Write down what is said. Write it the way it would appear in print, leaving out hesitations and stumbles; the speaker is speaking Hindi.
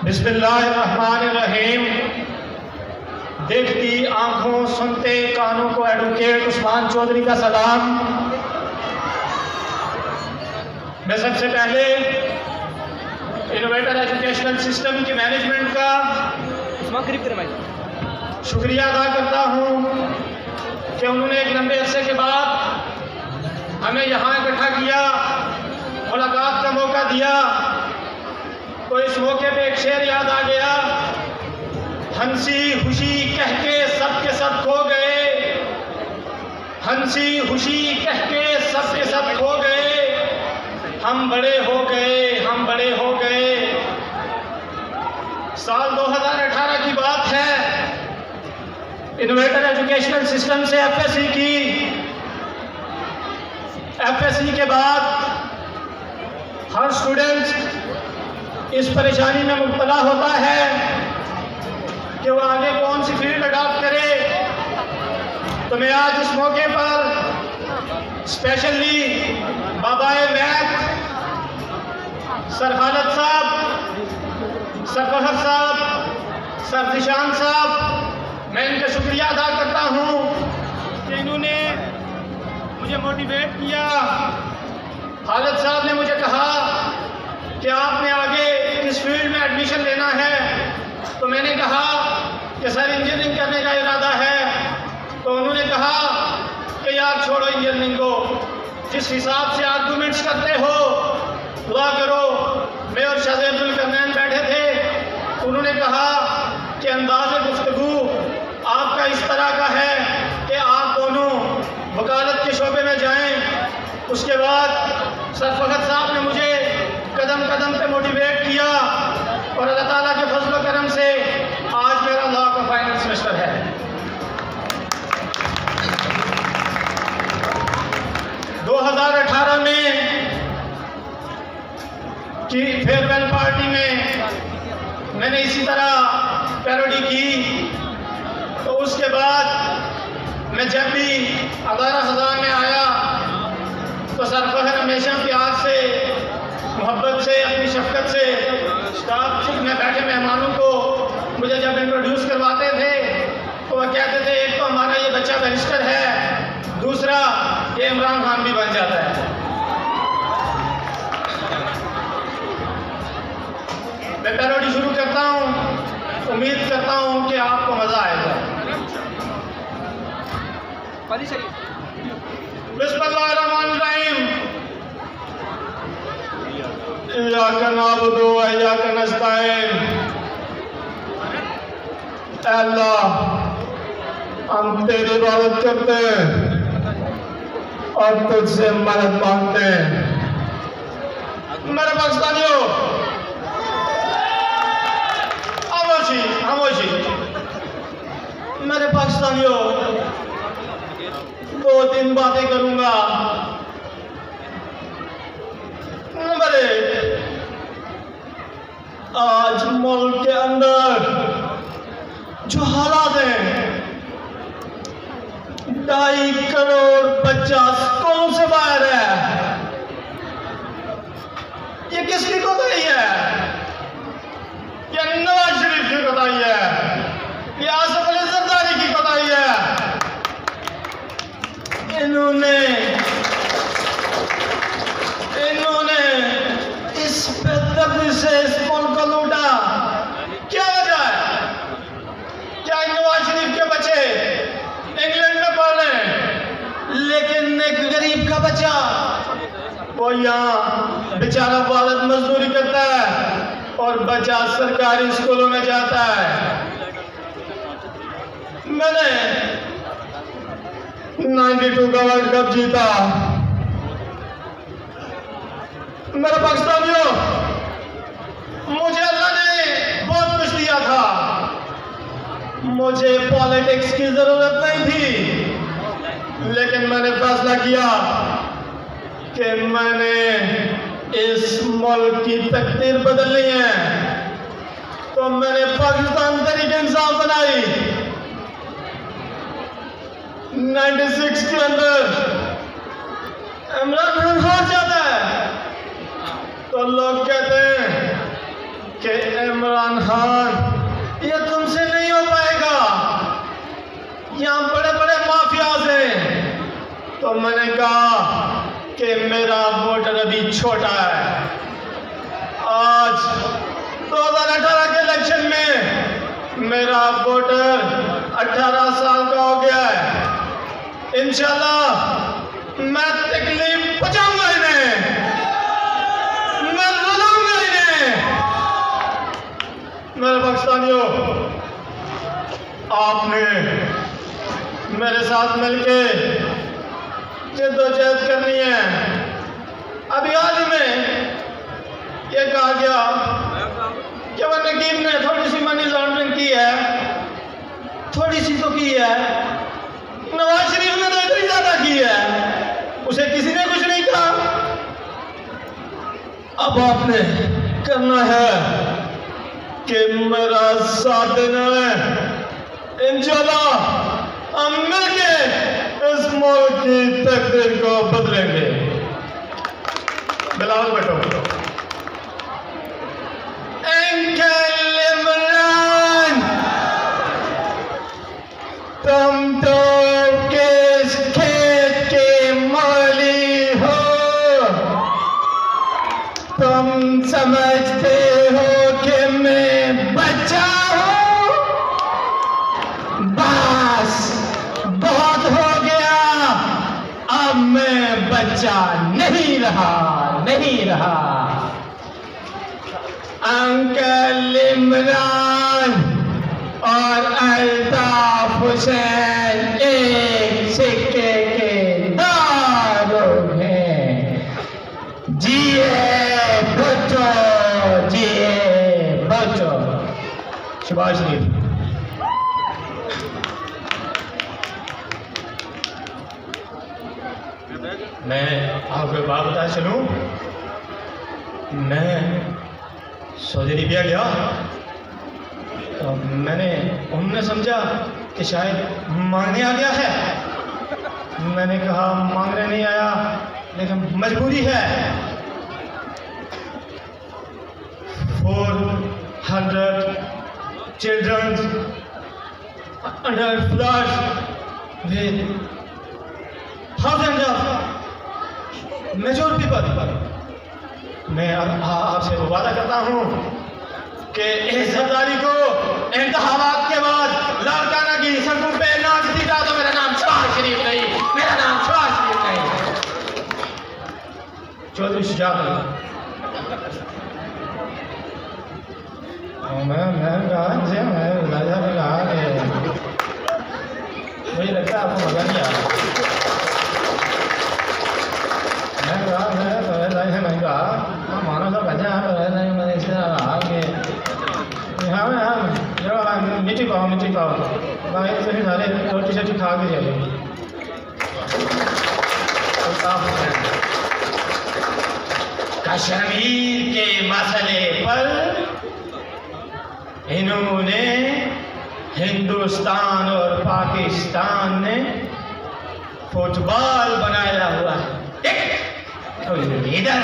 बिस्मिल्लाहिर्रहमानिर्रहीम। देखती आंखों सुनते कानों को एडवोकेट उस्मान चौधरी का सलाम। मैं सबसे पहले इनोवेटर एजुकेशनल सिस्टम की मैनेजमेंट का शुक्रिया अदा करता हूँ कि उन्होंने एक लंबे अरसे के बाद हमें यहाँ इकट्ठा किया, मुलाकात का मौका दिया। तो इस मौके पे एक शेर याद आ गया, हंसी खुशी कह के सब खो गए, हंसी खुशी कह के सब खो गए, हम बड़े हो गए, हम बड़े हो गए। साल 2018 की बात है, इनोवेटर एजुकेशनल सिस्टम से एफएससी की। एफएससी के बाद हर स्टूडेंट इस परेशानी में मुब्तला होता है कि वो आगे कौन सी फील्ड अडॉप्ट करे। तो मैं आज इस मौके पर स्पेशली बाबाए मैथ सर खालिद साहब, सर फहद साहब, सर जिशान साहब, मैं इनका शुक्रिया अदा करता हूँ कि इन्होंने मुझे मोटिवेट किया। खालिद साहब ने मुझे कहा कि आपने आगे किस फील्ड में एडमिशन लेना है, तो मैंने कहा कि सर इंजीनियरिंग करने का इरादा है। तो उन्होंने कहा कि यार छोड़ो इंजीनियरिंग को, जिस हिसाब से आर्गूमेंट्स करते हो दुआ करो। मैं और शाहज़ैब अब्दुल करनैन बैठे थे, उन्होंने कहा कि अंदाज़े गुफ्तगू आपका इस तरह का है कि आप दोनों वकालत के शोबे में जाएं। उसके बाद सर फहद साहब ने मुझे कदम कदम पे मोटिवेट किया और अल्लाह ताला के फजल करम से आज मेरा लॉ का फाइनल सेमेस्टर है। – 2018 में की फेयरवेल पार्टी में मैंने इसी तरह पैरोडी की। तो उसके बाद मैं जब भी अदारा ख़ज़ान में आया तो सर फहद हमेशा प्यार से, मोहब्बत से, अपनी शफकत से स्टाफ में बैठे मेहमानों को मुझे जब इंट्रोड्यूस करवाते थे तो वह कहते थे एक तो हमारा ये बच्चा बैरिस्टर है, दूसरा ये इमरान खान भी बन जाता है। मैं पैरोडी शुरू करता हूँ, उम्मीद करता हूँ कि आपको मज़ा आएगा। बिस्मिल्लाहिर्रहमानिर्रहीम। इय्याका नअबुदु व इय्याका नस्तईन। अल्लाह, हम तेरी इबादत करते और तुझसे मदद मांगते हैं। मेरे पाकिस्तानियों, खामोशी खामोशी। मेरे पाकिस्तानियों, 2-3 बातें करूंगा। नंबर 1, आज मुल्क के अंदर जो हालात हैं, 2.5 करोड़ बच्चा स्कूलों से बाहर है। ये किसकी कोताही है? ये नवाज शरीफ की कोताही है, ये आसिफ अली जरदारी की कोताही है। इन्होंने इस बेदर्दी से इस मुल्क को लूटा। क्या वजह है? क्या नवाज शरीफ के बच्चे इंग्लैंड में पढ़ रहे हैं, लेकिन एक गरीब का बच्चा वो यहाँ बेचारा वालिद मजदूरी करता है और बच्चा सरकारी स्कूलों में जाता है। मैंने 92 का वर्ल्ड कप जीता। मेरे पाकिस्तानियों, मुझे अल्लाह ने बहुत कुछ दिया था, मुझे पॉलिटिक्स की जरूरत नहीं थी, लेकिन मैंने फैसला किया कि मैंने इस मुल्क की तकदीर बदलनी है। तो मैंने पाकिस्तान तरीके इंसाफ बनाई। 96 के अंदर इमरान खान हार जाता है तो लोग कहते हैं कि इमरान इमरान खान, ये तुमसे नहीं हो पाएगा, यहाँ बड़े बड़े माफियाज हैं। तो मैंने कहा कि मेरा वोटर अभी छोटा है। आज 2018 के इलेक्शन में मेरा वोटर 18 साल का हो गया है। इंशाल्लाह मैं तकलीफ पहुंचाऊंगा इन्हें, मैं रुलाऊंगा इन्हें। मेरे पाकिस्तानियों, आपने मेरे साथ मिलके जद्दोजहद करनी है। अभी हाल ही में ये कहा गया कि वो नकीब ने थोड़ी सी मनी लॉन्ड्रिंग की है, थोड़ी सी तो की है। नवाज शरीफ ने तो इतनी ज्यादा की है, उसे किसी ने कुछ नहीं कहा। अब आपने करना है कि मेरा साथ देना है। इंशाल्लाह हम मिलके इस मुल्क की तकदीर को बदलेंगे। बिलावल बैठो। अंकल इमरान, तुम तो किस खेत के माली हो? तुम समझते हो कि मैं बच्चा हूँ? बस बहुत हो गया, अब मैं बच्चा नहीं रहा। अंकल इमरान और अल्ताफ हुसैन एक सिक्के के दारों हैं। जिए भुट्टो, जिए भुट्टो। शहबाज शरीफ। मैं आपको एक बात बता चलूं, मैं सऊदी अरेबिया गया तो उन्होंने समझा कि शायद मांगने आ गया है। मैंने कहा मांगने नहीं आया, लेकिन मजबूरी है। 400 children under flood with thousands of mature people। मैं आपसे वादा करता हूँ कि इस ज़रदारी को इंतखाबात के बाद लाड़काना की सड़कों पे नाच जीता तो मेरा नाम शहबाज शरीफ नहीं, मेरा नाम शहबाज शरीफ नहीं, चौधरी शुजात अली। मैं कहा कि मुझे लगता है आपको मजा नहीं आ रहा। मैं कहा मानो सब अच्छा है, मैंने इससे कहा कि हाँ मीठी पाओ भाई सभी सारे रोटी शोटी खा के चले। कश्मीर के मसले पर इन्होंने हिंदुस्तान और पाकिस्तान ने फुटबॉल बनाया हुआ है। इधर